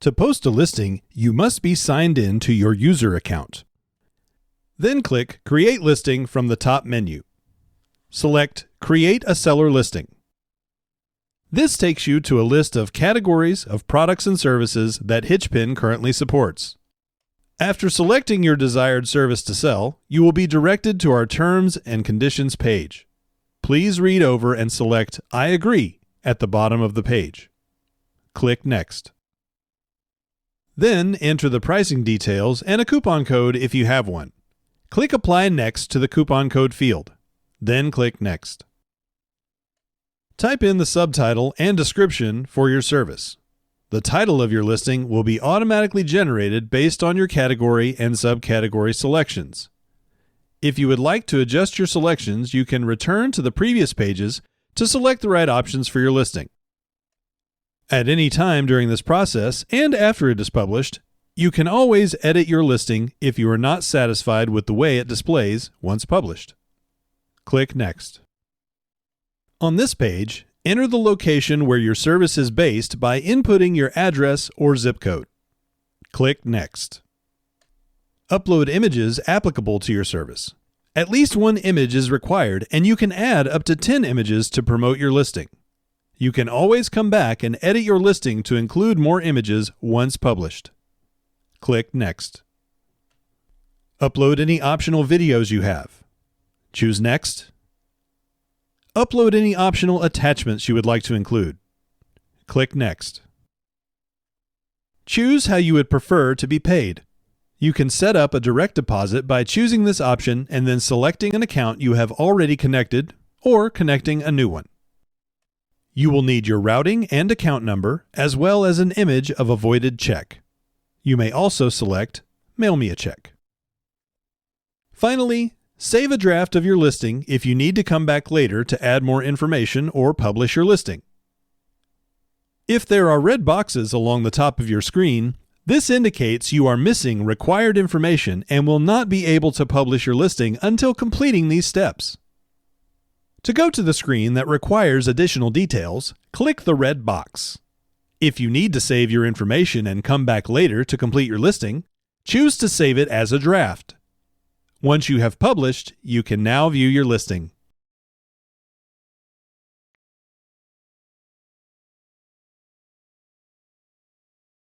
To post a listing, you must be signed in to your user account. Then click Create Listing from the top menu. Select Create a Seller Listing. This takes you to a list of categories of products and services that HitchPin currently supports. After selecting your desired service to sell, you will be directed to our Terms and Conditions page. Please read over and select I agree at the bottom of the page. Click Next. Then enter the pricing details and a coupon code if you have one. Click Apply Next to the coupon code field. Then click Next. Type in the subtitle and description for your service. The title of your listing will be automatically generated based on your category and subcategory selections. If you would like to adjust your selections, you can return to the previous pages to select the right options for your listing. At any time during this process and after it is published, you can always edit your listing if you are not satisfied with the way it displays once published. Click Next. On this page, enter the location where your service is based by inputting your address or zip code. Click Next. Upload images applicable to your service. At least one image is required, and you can add up to 10 images to promote your listing. You can always come back and edit your listing to include more images once published. Click Next. Upload any optional videos you have. Choose Next. Upload any optional attachments you would like to include. Click Next. Choose how you would prefer to be paid. You can set up a direct deposit by choosing this option and then selecting an account you have already connected or connecting a new one. You will need your routing and account number, as well as an image of a voided check. You may also select Mail me a check. Finally, save a draft of your listing if you need to come back later to add more information or publish your listing. If there are red boxes along the top of your screen, this indicates you are missing required information and will not be able to publish your listing until completing these steps. To go to the screen that requires additional details, click the red box. If you need to save your information and come back later to complete your listing, choose to save it as a draft. Once you have published, you can now view your listing.